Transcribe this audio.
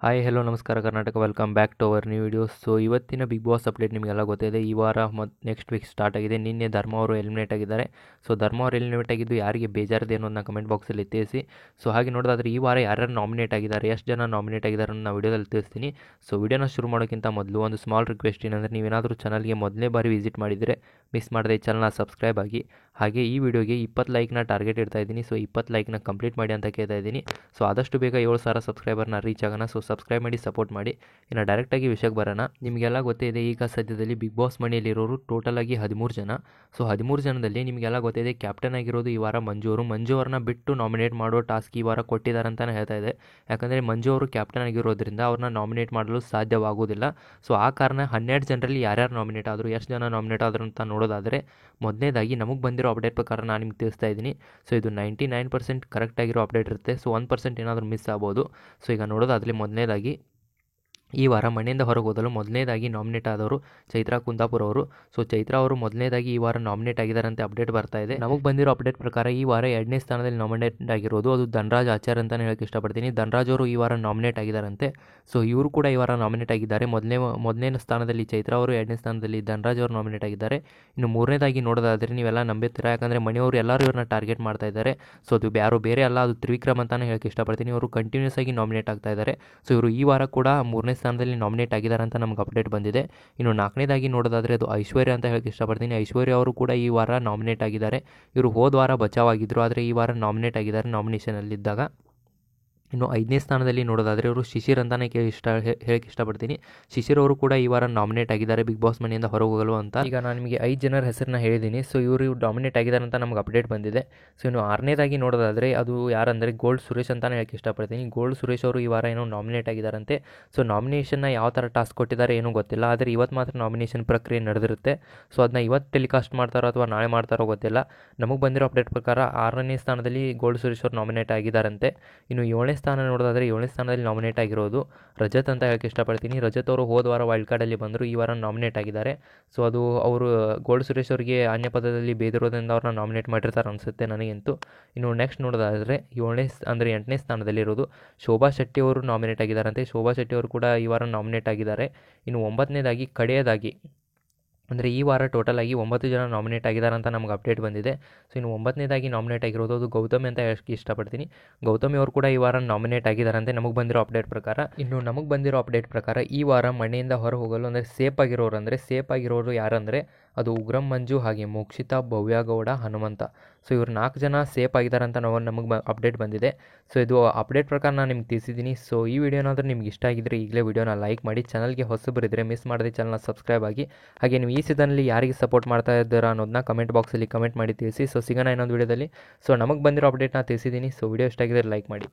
Hi hello ನಮಸ್ಕಾರ Karnataka, welcome back to our new videos. So ಇವತ್ತಿನ Bigg Boss update ನಿಮಗೆಲ್ಲ ಗೊತ್ತಿದೆ. ಈ ವಾರ ನೆಕ್ಸ್ಟ್ ವೀಕ್ ಸ್ಟಾರ್ಟ್ ಆಗಿದೆ. ನಿನ್ನೆ ಧರ್ಮ ಅವರು ಎಲಿಮಿನೇಟ್ ಆಗಿದ್ದಾರೆ. ಸೊ ಧರ್ಮ ಅವರು ಎಲಿಮಿನೇಟ್ ಆಗಿದ್ದು ಯಾರಿಗೆ ಬೇಜಾರಿದೆ ಅನ್ನೋದನ್ನ ಕಮೆಂಟ್ ಬಾಕ್ಸಲ್ಲಿ ತಿಳಿಸಿ. ಸೊ ಹಾಗೆ ನೋಡೋದಾದ್ರೆ ಈ ವಾರ ಯಾರ್ಯಾರು ನಾಮಿನೇಟ್ ಆಗಿದ್ದಾರೆ, ಎಷ್ಟು ಜನ ನಾಮಿನೇಟ್ ಆಗಿದ್ದಾರೆ ಅನ್ನೋ ವಿಡಿಯೋದಲ್ಲಿ ತಿಳಿಸ್ತೀನಿ. ಸೊ ವಿಡಿಯೋನ ಶುರು ಮಾಡೋಕ್ಕಿಂತ ಮೊದಲು ಒಂದು ಸ್ಮಾಲ್ ರಿಕ್ವೆಸ್ಟ್ ಏನಂದರೆ, ನೀವೇನಾದರೂ ಚಾನಲ್ಗೆ ಮೊದಲನೇ ಬಾರಿ ವಿಸಿಟ್ ಮಾಡಿದರೆ ಮಿಸ್ ಮಾಡದೆ ಈ ಚಾನಲ್ನ ಸಬ್ಸ್ಕ್ರೈಬ್ ಆಗಿ. ಹಾಗೆ ಈ ವಿಡಿಯೋಗೆ 20 ಲೈಕ್ನ ಟಾರ್ಗೆಟ್ ಇಡ್ತಾ ಇದ್ದೀನಿ. ಸೊ 20 ಲೈಕ್ನ ಕಂಪ್ಲೀಟ್ ಮಾಡಿ ಅಂತ ಕೇಳ್ತಾ ಇದ್ದೀನಿ. ಸೊ ಆದಷ್ಟು ಬೇಗ 7,000 ಸಬ್ಸ್ಕ್ರೈಬರ್ನ ರೀಚ್ ಆಗೋಣ. ಸೊ ಸಬ್ಸ್ಕ್ರೈಬ್ ಮಾಡಿ ಸಪೋರ್ಟ್ ಮಾಡಿ. ಇನ್ನು ಡೈರೆಕ್ಟಾಗಿ ವಿಷಯಕ್ಕೆ ಬರೋಣ. ನಿಮಗೆಲ್ಲ ಗೊತ್ತಿದೆ, ಈಗ ಸದ್ಯದಲ್ಲಿ ಬಿಗ್ ಬಾಸ್ ಮನೆಯಲ್ಲಿರೋರು ಟೋಟಲಾಗಿ 13 ಜನ. ಸೊ 13 ಜನದಲ್ಲಿ ನಿಮಗೆಲ್ಲ ಗೊತ್ತಿದೆ, ಕ್ಯಾಪ್ಟನ್ ಆಗಿರೋದು ಈ ವಾರ ಮಂಜು ಅವರು. ಮಂಜು ಅವ್ರನ್ನ ಬಿಟ್ಟು ನಾಮಿನೇಟ್ ಮಾಡೋ ಟಾಸ್ಕ್ ಈ ವಾರ ಕೊಟ್ಟಿದ್ದಾರೆ ಅಂತಲೇ ಹೇಳ್ತಾ ಇದೆ. ಯಾಕಂದರೆ ಮಂಜು ಅವರು ಕ್ಯಾಪ್ಟನ್ ಆಗಿರೋದ್ರಿಂದ ಅವ್ರನ್ನ ನಾಮಿನೇಟ್ ಮಾಡಲು ಸಾಧ್ಯವಾಗುವುದಿಲ್ಲ. ಸೊ ಆ ಕಾರಣ 12 ಜನರಲ್ಲಿ ಯಾರ್ಯಾರು ನಾಮಿನೇಟ್ ಆದರು, ಎಷ್ಟು ಜನ ನಾಮಿನೇಟ್ ಆದರು ಅಂತ ನೋಡೋದಾದರೆ, ಮೊದಲನೇದಾಗಿ ನಮಗೆ ಬಂದಿರೋ ಅಪ್ಡೇಟ್ ಪ್ರಕಾರ ನಾನು ನಿಮ್ಗೆ ತಿಳಿಸ್ತಾ ಇದ್ದೀನಿ. ಸೊ ಇದು 99% ಕರೆಕ್ಟ್ ಆಗಿರೋ ಅಪ್ಡೇಟ್ ಇರುತ್ತೆ. ಸೊ 1% ಏನಾದರೂ ಮಿಸ್ ಆಗ್ಬೋದು. ಸೊ ಈಗ ನೋಡೋದಾದರೆ ಮೊದಲನೇದಾಗಿ ಈ ವಾರ ಮನೆಯಿಂದ ಹೊರಗೆ ಹೋದಲು ಮೊದಲನೇದಾಗಿ ನಾಮಿನೇಟ್ ಆದವರು ಚೈತ್ರಾ ಕುಂದಾಪುರ ಅವರು. ಸೊ ಚೈತ್ರಾ ಅವರು ಮೊದಲನೇದಾಗಿ ಈ ವಾರ ನಾಮಿನೇಟ್ ಆಗಿದ್ದಾರಂತೆ ಅಪ್ಡೇಟ್ ಬರ್ತಾ ಇದೆ. ನಮಗೆ ಬಂದಿರೋ ಅಪ್ಡೇಟ್ ಪ್ರಕಾರ ಈ ವಾರ 2ನೇ ಸ್ಥಾನದಲ್ಲಿ ನಾಮಿನೇಟ್ ಆಗಿರೋದು ಅದು ಧನರಾಜ್ ಆಚಾರ್ ಅಂತಲೇ ಹೇಳಕ್ಕೆ ಇಷ್ಟಪಡ್ತೀನಿ. ಧನರಾಜ್ ಅವರು ಈ ವಾರ ನಾಮಿನೇಟ್ ಆಗಿದ್ದಾರಂತೆ. ಸೊ ಇವರು ಕೂಡ ಈ ವಾರ ನಾಮಿನೇಟ್ ಆಗಿದ್ದಾರೆ. ಮೊದಲನೇ ಸ್ಥಾನದಲ್ಲಿ ಚೈತ್ರಾ ಅವರು, 2ನೇ ಸ್ಥಾನದಲ್ಲಿ ಧನರಾಜ್ ಅವರು ನಾಮಿನೇಟ್ ಆಗಿದ್ದಾರೆ. ಇನ್ನು ಮೂರನೇದಾಗಿ ನೋಡೋದಾದರೆ ನೀವೆಲ್ಲ ನಂಬುತ್ತೀರಾ, ಯಾಕಂದರೆ ಮನೆಯವರು ಎಲ್ಲರೂ ಇವ್ರನ್ನ ಟಾರ್ಗೆಟ್ ಮಾಡ್ತಾ ಇದ್ದಾರೆ. ಸೊ ಅದು ಯಾರು ಬೇರೆ ಅಲ್ಲ, ಅದು ತ್ರಿವಿಕ್ರಮ್ ಅಂತಲೇ ಹೇಳಕ್ಕೆ ಇಷ್ಟಪಡ್ತೀನಿ. ಇವರು ಕಂಟಿನ್ಯೂಸ್ ಆಗಿ ನಾಮಿನೇಟ್ ಆಗ್ತಾ ಇದ್ದಾರೆ. ಸೊ ಇವರು ಈ ವಾರ ಕೂಡ 3ನೇ ಸ್ಥಾನದಲ್ಲಿ ನಾಮಿನೇಟ್ ಆಗಿದ್ದಾರೆ ಅಂತ ನಮ್ಗೆ ಅಪ್ಡೇಟ್ ಬಂದಿದೆ. ಇನ್ನು 4ನೇದಾಗಿ ನೋಡೋದಾದರೆ ಅದು ಐಶ್ವರ್ಯ ಅಂತ ಹೇಳಕ್ಕೆ ಇಷ್ಟಪಡ್ತೀನಿ. ಐಶ್ವರ್ಯ ಅವರು ಕೂಡ ಈ ವಾರ ನಾಮಿನೇಟ್ ಆಗಿದ್ದಾರೆ. ಇವರು ಹೋದ ವಾರ ಬಚಾವಾಗಿದ್ದರು, ಆದರೆ ಈ ವಾರ ನಾಮಿನೇಟ್ ಆಗಿದ್ದಾರೆ ನಾಮಿನೇಷನಲ್ಲಿದ್ದಾಗ. ಇನ್ನು 5ನೇ ಸ್ಥಾನದಲ್ಲಿ ನೋಡೋದಾದರೆ ಇವರು ಶಿಶಿರ್ ಅಂತಲೇ ಹೇಳಕ್ಕೆ ಇಷ್ಟಪಡ್ತೀನಿ. ಶಿಶಿರ್ ಅವರು ಕೂಡ ಈ ವಾರ ನಾಮಿನೇಟ್ ಆಗಿದ್ದಾರೆ ಬಿಗ್ ಬಾಸ್ ಮನೆಯಿಂದ ಹೊರಗೆ ಹೋಗಲು ಅಂತ. ಈಗ ನಾನು ನಿಮಗೆ 5 ಜನರ ಹೆಸರನ್ನ ಹೇಳಿದ್ದೀನಿ. ಸೊ ಇವರು ನಾಮಿನೇಟ್ ಆಗಿದ್ದಾರೆ ಅಂತ ನಮ್ಗೆ ಅಪ್ಡೇಟ್ ಬಂದಿದೆ. ಸೊ ಇನ್ನು 6ನೇದಾಗಿ ನೋಡೋದಾದರೆ ಅದು ಯಾರಂದರೆ ಗೋಲ್ಡ್ ಸುರೇಶ್ ಅಂತಲೇ ಹೇಳಕ್ಕೆ ಇಷ್ಟಪಡ್ತೀನಿ. ಗೋಲ್ಡ್ ಸುರೇಶ್ ಅವರು ಈ ವಾರ ಏನೋ ನಾಮಿನೇಟ್ ಆಗಿದ್ದಾರಂತೆ. ಸೊ ನಾಮಿನೇಷನ್ನ ಯಾವ ಥರ ಟಾಸ್ಕ್ ಕೊಟ್ಟಿದ್ದಾರೆ ಏನೂ ಗೊತ್ತಿಲ್ಲ, ಆದರೆ ಇವತ್ತು ಮಾತ್ರ ನಾಮಿನೇಷನ್ ಪ್ರಕ್ರಿಯೆ ನಡೆದಿರುತ್ತೆ. ಸೊ ಅದನ್ನ ಇವತ್ತು ಟೆಲಿಕಾಸ್ಟ್ ಮಾಡ್ತಾರೋ ಅಥವಾ ನಾಳೆ ಮಾಡ್ತಾರೋ ಗೊತ್ತಿಲ್ಲ. ನಮಗೆ ಬಂದಿರೋ ಅಪ್ಡೇಟ್ ಪ್ರಕಾರ 6ನೇ ಸ್ಥಾನದಲ್ಲಿ ಗೋಲ್ಡ್ ಸುರೇಶ್ ಅವರು ನಾಮಿನೇಟ್ ಆಗಿದ್ದಾರಂತೆ. ಇನ್ನು 7ನೇ ಸ್ಥಾನ ನೋಡೋದಾದರೆ 7ನೇ ಸ್ಥಾನದಲ್ಲಿ ನಾಮಿನೇಟ್ ಆಗಿರೋದು ರಜತ್ ಅಂತ ಹೇಳಕ್ಕೆ ಇಷ್ಟಪಡ್ತೀನಿ. ರಜತ್ ಅವರು ಹೋದ ವಾರ ವೈಲ್ಡ್ ಕಾರ್ಡಲ್ಲಿ ಬಂದರು, ಈ ವಾರ ನಾಮಿನೇಟ್ ಆಗಿದ್ದಾರೆ. ಸೊ ಅದು ಅವರು ಗೋಲ್ಡ್ ಸುರೇಶ್ ಅವರಿಗೆ ಅನ್ಯ ಪದದಲ್ಲಿ ಬೇದಿರೋದ್ರಿಂದ ಅವ್ರನ್ನ ನಾಮಿನೇಟ್ ಮಾಡಿರ್ತಾರೆ ಅನಿಸುತ್ತೆ ನನಗಂತೂ. ಇನ್ನು ನೆಕ್ಸ್ಟ್ ನೋಡೋದಾದರೆ 8ನೇ ಸ್ಥಾನದಲ್ಲಿರೋದು ಶೋಭಾ ಶೆಟ್ಟಿ ಅವರು ನಾಮಿನೇಟ್ ಆಗಿದ್ದಾರಂತೆ. ಶೋಭಾ ಶೆಟ್ಟಿ ಅವರು ಕೂಡ ಈ ವಾರ ನಾಮಿನೇಟ್ ಆಗಿದ್ದಾರೆ. ಇನ್ನು 9ನೇದಾಗಿ ಕಡೆಯದಾಗಿ ಅಂದರೆ ಈ ವಾರ ಟೋಟಲಾಗಿ 9 ಜನ ನಾಮಿನೇಟ್ ಆಗಿದ್ದಾರೆ ಅಂತ ನಮ್ಗೆ ಅಪ್ಡೇಟ್ ಬಂದಿದೆ. ಸೊ ಇನ್ನು 9ನೇದಾಗಿ ನಾಮಿನೇಟ್ ಆಗಿರೋದು ಅದು ಗೌತಮಿ ಅಂತ ಹೇಳಕ್ಕೆ ಇಷ್ಟಪಡ್ತೀನಿ. ಗೌತಮಿ ಅವರು ಕೂಡ ಈ ವಾರ ನಾಮಿನೇಟ್ ಆಗಿದ್ದಾರಂತೆ ನಮಗೆ ಬಂದಿರೋ ಅಪ್ಡೇಟ್ ಪ್ರಕಾರ. ಇನ್ನು ನಮಗೆ ಬಂದಿರೋ ಅಪ್ಡೇಟ್ ಪ್ರಕಾರ ಈ ವಾರ ಮನೆಯಿಂದ ಹೊರ ಹೋಗಲು ಅಂದರೆ ಸೇಫ್ ಆಗಿರೋರು ಯಾರಂದರೆ ಅದು ಉಗ್ರಂ ಮಂಜು, ಹಾಗೆ ಮೋಕ್ಷಿತಾ, ಭವ್ಯಗೌಡ, ಹನುಮಂತ. ಸೊ ಇವರು 4 ಜನ ಸೇಫ್ ಆಗಿದ್ದಾರೆ ಅಂತ ನಮಗೆ ಅಪ್ಡೇಟ್ ಬಂದಿದೆ. ಸೊ ಇದು ಅಪ್ಡೇಟ್ ಪ್ರಕಾರ ನಾನು ನಿಮ್ಗೆ ತಿಳಿಸಿದ್ದೀನಿ. ಸೊ ಈ ವಿಡಿಯೋನಾದರೂ ನಿಮ್ಗೆ ಇಷ್ಟ ಆಗಿದ್ದರೆ ಈಗಲೇ ವಿಡಿಯೋನ ಲೈಕ್ ಮಾಡಿ. ಚಾನಲ್ಗೆ ಹೊಸಬರಿದ್ದರೆ ಮಿಸ್ ಮಾಡದೆ ಚಾನಲ್ನ ಸಬ್ಸ್ಕ್ರೈಬ್ ಆಗಿ. ಹಾಗೆ ನೀವು ಈ ಸೀಸನಲ್ಲಿ ಯಾರಿಗೆ ಸಪೋರ್ಟ್ ಮಾಡ್ತಾ ಇದ್ದೀರಾ ಅನ್ನೋದನ್ನ ಕಮೆಂಟ್ ಬಾಕ್ಸಲ್ಲಿ ಕಮೆಂಟ್ ಮಾಡಿ ತಿಳಿಸಿ. ಸೊ ಸಿಗೋಣ ಇನ್ನೊಂದು ವಿಡಿಯೋದಲ್ಲಿ. ಸೊ ನಮಗೆ ಬಂದಿರೋ ಅಪ್ಡೇಟ್ನ ತಿಳಿಸಿದ್ದೀನಿ. ಸೊ ವಿಡಿಯೋ ಇಷ್ಟ ಆಗಿದ್ದರೆ ಲೈಕ್ ಮಾಡಿ.